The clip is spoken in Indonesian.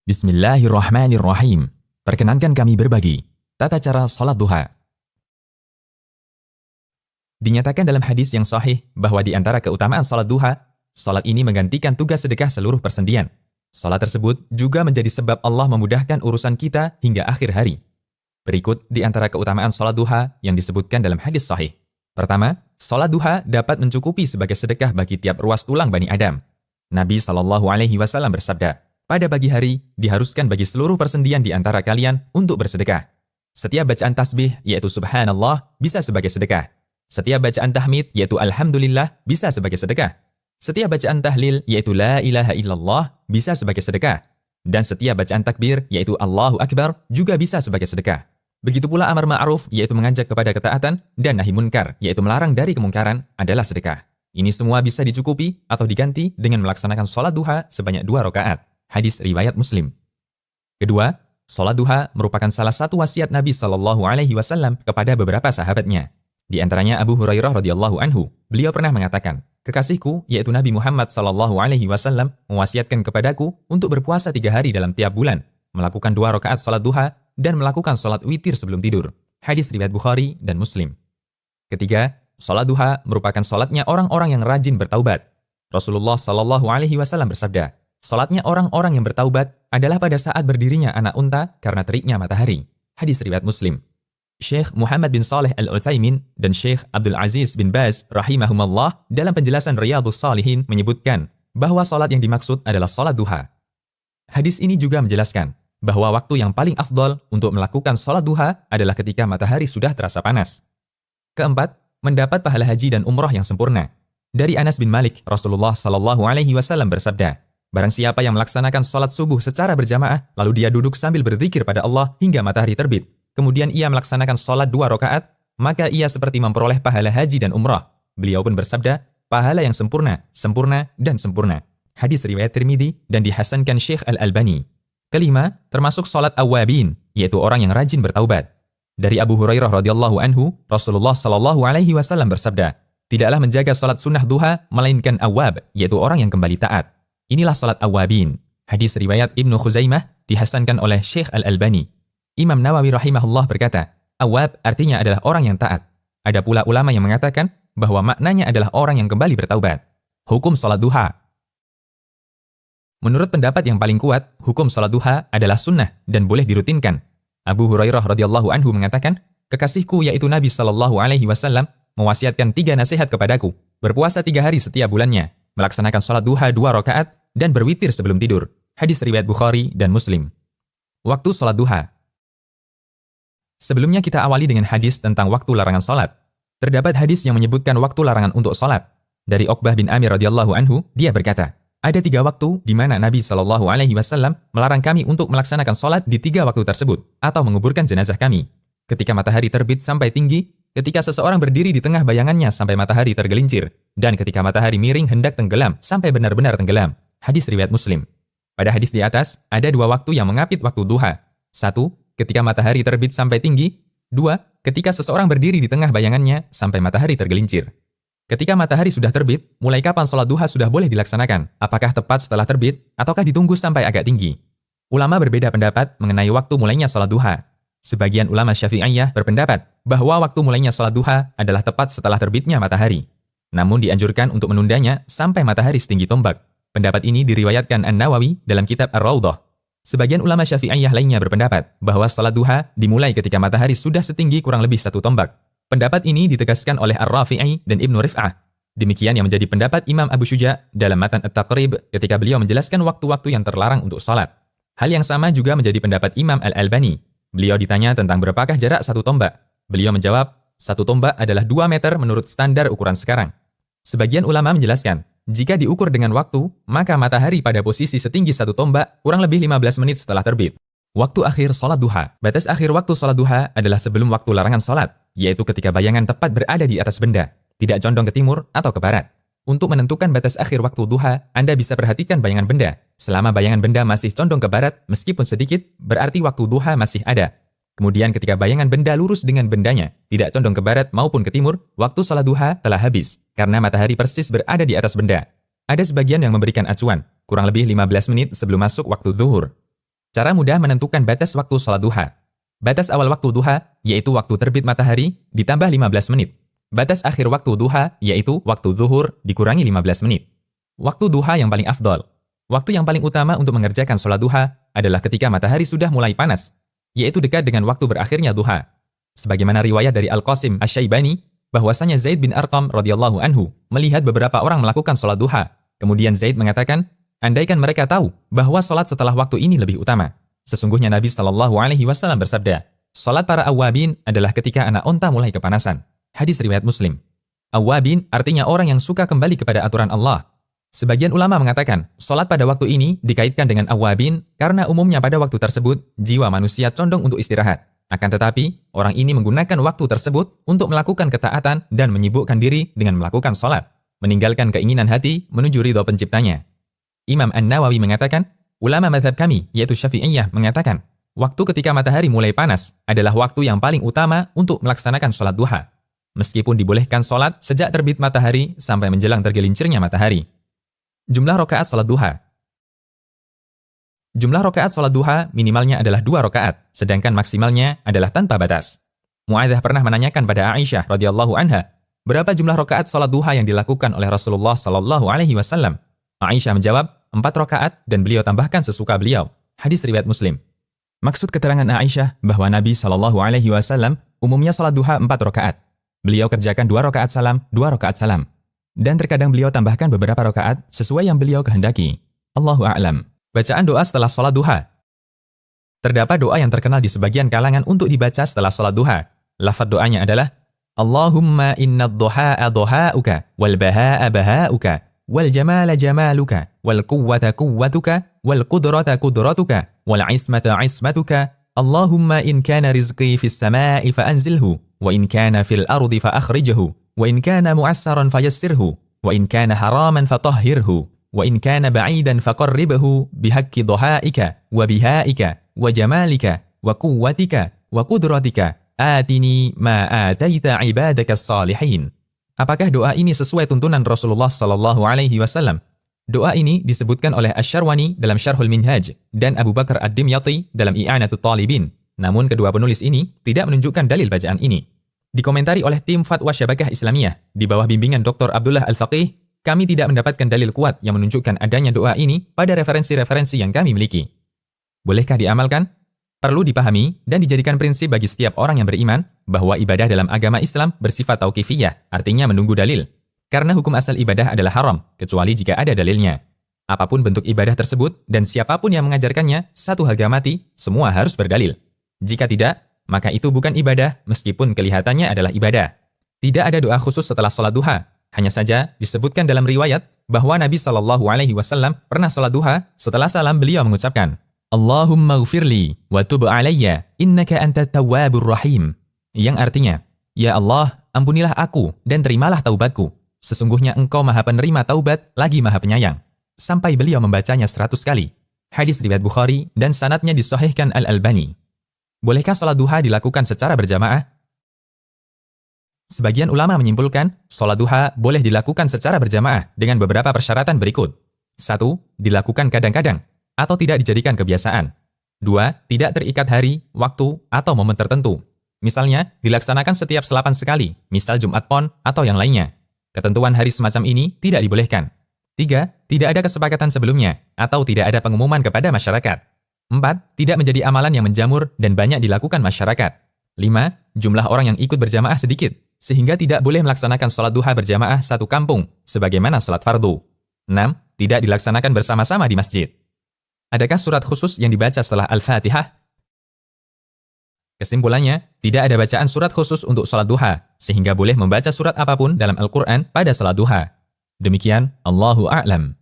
Bismillahirrahmanirrahim. Perkenankan kami berbagi tata cara salat duha. Dinyatakan dalam hadis yang sahih bahwa di antara keutamaan salat duha, salat ini menggantikan tugas sedekah seluruh persendian. Salat tersebut juga menjadi sebab Allah memudahkan urusan kita hingga akhir hari. Berikut di antara keutamaan salat duha yang disebutkan dalam hadis sahih. Pertama, salat duha dapat mencukupi sebagai sedekah bagi tiap ruas tulang Bani Adam. Nabi SAW bersabda, pada pagi hari, diharuskan bagi seluruh persendian di antara kalian untuk bersedekah. Setiap bacaan tasbih, yaitu subhanallah, bisa sebagai sedekah. Setiap bacaan tahmid, yaitu alhamdulillah, bisa sebagai sedekah. Setiap bacaan tahlil, yaitu la ilaha illallah, bisa sebagai sedekah. Dan setiap bacaan takbir, yaitu Allahu Akbar, juga bisa sebagai sedekah. Begitu pula amar ma'ruf, yaitu mengajak kepada ketaatan, dan nahi munkar, yaitu melarang dari kemungkaran, adalah sedekah. Ini semua bisa dicukupi atau diganti dengan melaksanakan sholat duha sebanyak 2 rakaat. Hadis riwayat Muslim. Kedua, sholat duha merupakan salah satu wasiat Nabi SAW kepada beberapa sahabatnya. Di antaranya Abu Hurairah radhiyallahu anhu. Beliau pernah mengatakan, kekasihku yaitu Nabi Muhammad SAW mewasiatkan kepadaku untuk berpuasa 3 hari dalam tiap bulan, melakukan 2 rakaat sholat duha dan melakukan sholat witir sebelum tidur. Hadis riwayat Bukhari dan Muslim. Ketiga, sholat duha merupakan sholatnya orang-orang yang rajin bertaubat. Rasulullah SAW bersabda, sholatnya orang-orang yang bertaubat adalah pada saat berdirinya anak unta karena teriknya matahari. Hadis riwayat Muslim. Syekh Muhammad bin Saleh Al-Utsaimin dan Syekh Abdul Aziz bin Baz rahimahumallah dalam penjelasan Riyadhus Shalihin menyebutkan bahwa sholat yang dimaksud adalah sholat duha. Hadis ini juga menjelaskan bahwa waktu yang paling afdol untuk melakukan sholat duha adalah ketika matahari sudah terasa panas. Keempat, mendapat pahala haji dan umrah yang sempurna. Dari Anas bin Malik, Rasulullah SAW bersabda, barang siapa yang melaksanakan sholat subuh secara berjamaah, lalu dia duduk sambil berzikir pada Allah hingga matahari terbit, kemudian ia melaksanakan sholat 2 rakaat, maka ia seperti memperoleh pahala haji dan umrah. Beliau pun bersabda, pahala yang sempurna, sempurna, dan sempurna. Hadis riwayat Tirmidzi dan dihasankan Syekh Al-Albani. Kelima, termasuk sholat awwabin, yaitu orang yang rajin bertaubat. Dari Abu Hurairah radhiyallahu anhu, Rasulullah SAW bersabda, tidaklah menjaga sholat sunnah duha, melainkan awwab, yaitu orang yang kembali taat. Inilah salat awwabin. Hadis riwayat Ibnu Khuzaimah dihasankan oleh Syekh Al-Albani. Imam Nawawi rahimahullah berkata, awwab artinya adalah orang yang taat. Ada pula ulama yang mengatakan bahwa maknanya adalah orang yang kembali bertaubat. Hukum salat duha. Menurut pendapat yang paling kuat, hukum salat duha adalah sunnah dan boleh dirutinkan. Abu Hurairah radhiyallahu anhu mengatakan, kekasihku yaitu Nabi SAW mewasiatkan 3 nasihat kepadaku, berpuasa 3 hari setiap bulannya, melaksanakan sholat duha 2 rakaat, dan berwitir sebelum tidur. Hadis riwayat Bukhari dan Muslim. Waktu sholat duha. Sebelumnya kita awali dengan hadis tentang waktu larangan sholat. Terdapat hadis yang menyebutkan waktu larangan untuk sholat. Dari Uqbah bin Amir radhiyallahu anhu, dia berkata, ada 3 waktu di mana Nabi SAW melarang kami untuk melaksanakan sholat di 3 waktu tersebut, atau menguburkan jenazah kami. Ketika matahari terbit sampai tinggi, ketika seseorang berdiri di tengah bayangannya sampai matahari tergelincir, dan ketika matahari miring hendak tenggelam sampai benar-benar tenggelam. Hadis riwayat Muslim. Pada hadis di atas, ada 2 waktu yang mengapit waktu duha. 1. Ketika matahari terbit sampai tinggi. 2. Ketika seseorang berdiri di tengah bayangannya sampai matahari tergelincir. Ketika matahari sudah terbit, mulai kapan sholat duha sudah boleh dilaksanakan? Apakah tepat setelah terbit, ataukah ditunggu sampai agak tinggi? Ulama berbeda pendapat mengenai waktu mulainya sholat duha. Sebagian ulama Syafi'iyah berpendapat bahwa waktu mulainya sholat duha adalah tepat setelah terbitnya matahari. Namun dianjurkan untuk menundanya sampai matahari setinggi tombak. Pendapat ini diriwayatkan An-Nawawi dalam kitab Ar-Raudhah. Sebagian ulama Syafi'iyah lainnya berpendapat bahwa sholat duha dimulai ketika matahari sudah setinggi kurang lebih 1 tombak. Pendapat ini ditegaskan oleh Ar-Rafi'i dan Ibnu Rif'ah. Demikian yang menjadi pendapat Imam Abu Syuja dalam Matan At-Taqrib ketika beliau menjelaskan waktu-waktu yang terlarang untuk sholat. Hal yang sama juga menjadi pendapat Imam Al-Albani. Beliau ditanya tentang berapakah jarak 1 tombak. Beliau menjawab, 1 tombak adalah 2 meter menurut standar ukuran sekarang. Sebagian ulama menjelaskan, jika diukur dengan waktu, maka matahari pada posisi setinggi 1 tombak kurang lebih 15 menit setelah terbit. Waktu akhir sholat duha. Batas akhir waktu sholat duha adalah sebelum waktu larangan sholat, yaitu ketika bayangan tepat berada di atas benda, tidak condong ke timur atau ke barat. Untuk menentukan batas akhir waktu duha, Anda bisa perhatikan bayangan benda. Selama bayangan benda masih condong ke barat, meskipun sedikit, berarti waktu duha masih ada. Kemudian ketika bayangan benda lurus dengan bendanya, tidak condong ke barat maupun ke timur, waktu sholat duha telah habis, karena matahari persis berada di atas benda. Ada sebagian yang memberikan acuan, kurang lebih 15 menit sebelum masuk waktu zuhur. Cara mudah menentukan batas waktu sholat duha. Batas awal waktu duha, yaitu waktu terbit matahari, ditambah 15 menit. Batas akhir waktu duha, yaitu waktu zuhur, dikurangi 15 menit. Waktu duha yang paling afdol. Waktu yang paling utama untuk mengerjakan sholat duha adalah ketika matahari sudah mulai panas, yaitu dekat dengan waktu berakhirnya duha. Sebagaimana riwayat dari Al-Qasim Asy-Syaibani, bahwasanya Zaid bin Arqam radhiyallahu anhu melihat beberapa orang melakukan sholat duha. Kemudian Zaid mengatakan, andaikan mereka tahu bahwa sholat setelah waktu ini lebih utama. Sesungguhnya Nabi SAW bersabda, sholat para awabin adalah ketika anak onta mulai kepanasan. Hadis riwayat Muslim. Awabin artinya orang yang suka kembali kepada aturan Allah. Sebagian ulama mengatakan, sholat pada waktu ini dikaitkan dengan awabin karena umumnya pada waktu tersebut, jiwa manusia condong untuk istirahat. Akan tetapi, orang ini menggunakan waktu tersebut untuk melakukan ketaatan dan menyibukkan diri dengan melakukan sholat, meninggalkan keinginan hati menuju ridho penciptanya. Imam An-Nawawi mengatakan, ulama mazhab kami, yaitu Syafi'iyah, mengatakan, waktu ketika matahari mulai panas adalah waktu yang paling utama untuk melaksanakan sholat duha. Meskipun dibolehkan sholat sejak terbit matahari sampai menjelang tergelincirnya matahari. Jumlah rakaat sholat duha. Jumlah rakaat sholat duha minimalnya adalah 2 rakaat, sedangkan maksimalnya adalah tanpa batas. Mu'adzah pernah menanyakan pada Aisyah radhiyallahu anha, berapa jumlah rakaat sholat duha yang dilakukan oleh Rasulullah SAW? Aisyah menjawab, 4 rakaat dan beliau tambahkan sesuka beliau. Hadis riwayat Muslim. Maksud keterangan Aisyah bahwa Nabi SAW umumnya sholat duha 4 rakaat. Beliau kerjakan 2 rakaat salam, 2 rakaat salam. Dan terkadang beliau tambahkan beberapa rakaat sesuai yang beliau kehendaki. Allahu a'lam. Bacaan doa setelah sholat duha. Terdapat doa yang terkenal di sebagian kalangan untuk dibaca setelah sholat duha. Lafaz doanya adalah, Allahumma inna ad-duha'a duha'uka, wal baha'a baha'uka, wal jamala jamaluka, wal quwwata quwwatuka, wal qudrata qudratuka, wal ismata ismatuka. Allahumma in kana rizqi fis sama'i fa anzilhu, wa in kana fil ardi fa akhrijhu, wa in kana mu'assaran fayassirhu, wa in kana haraman fatahhirhu, wa in kana ba'idan faqarribhu bihaqqi duha'ika wa biha'ika wa jamalika wa quwwatika wa qudratika atini ma ataita ibadaka as-salihin. Apakah doa ini sesuai tuntunan Rasulullah SAW? Doa ini disebutkan oleh Asy-Syarwani dalam Syarhul Minhaj dan Abu Bakar Ad-Dimyati dalam I'anatut Talibin. Namun kedua penulis ini tidak menunjukkan dalil bacaan ini. Dikomentari oleh tim Fatwa Syabakah Islamiyah di bawah bimbingan Dr. Abdullah Al-Faqih, kami tidak mendapatkan dalil kuat yang menunjukkan adanya doa ini pada referensi-referensi yang kami miliki. Bolehkah diamalkan? Perlu dipahami dan dijadikan prinsip bagi setiap orang yang beriman bahwa ibadah dalam agama Islam bersifat tauqifiyah, artinya menunggu dalil. Karena hukum asal ibadah adalah haram, kecuali jika ada dalilnya. Apapun bentuk ibadah tersebut dan siapapun yang mengajarkannya, satu harga mati, semua harus berdalil. Jika tidak, maka itu bukan ibadah meskipun kelihatannya adalah ibadah. Tidak ada doa khusus setelah sholat duha. Hanya saja disebutkan dalam riwayat bahwa Nabi SAW pernah sholat duha, setelah salam beliau mengucapkan, Allahumma ghfirli wa tub alayya innaka antat tawwabur rahim. Yang artinya, Ya Allah, ampunilah aku dan terimalah taubatku. Sesungguhnya engkau maha penerima taubat lagi maha penyayang. Sampai beliau membacanya 100 kali. Hadis riwayat Bukhari dan sanadnya disahihkan Al-Albani. Bolehkah sholat duha dilakukan secara berjamaah? Sebagian ulama menyimpulkan, sholat duha boleh dilakukan secara berjamaah dengan beberapa persyaratan berikut. 1. Dilakukan kadang-kadang, atau tidak dijadikan kebiasaan. 2. Tidak terikat hari, waktu, atau momen tertentu. Misalnya, dilaksanakan setiap 8 sekali, misal Jumat Pon atau yang lainnya. Ketentuan hari semacam ini tidak dibolehkan. 3. Tidak ada kesepakatan sebelumnya, atau tidak ada pengumuman kepada masyarakat. 4. Tidak menjadi amalan yang menjamur dan banyak dilakukan masyarakat. 5. Jumlah orang yang ikut berjamaah sedikit, sehingga tidak boleh melaksanakan sholat duha berjamaah satu kampung, sebagaimana sholat fardu. 6. Tidak dilaksanakan bersama-sama di masjid. Adakah surat khusus yang dibaca setelah Al-Fatihah? Kesimpulannya, tidak ada bacaan surat khusus untuk sholat duha, sehingga boleh membaca surat apapun dalam Al-Quran pada sholat duha. Demikian, Allahu a'lam.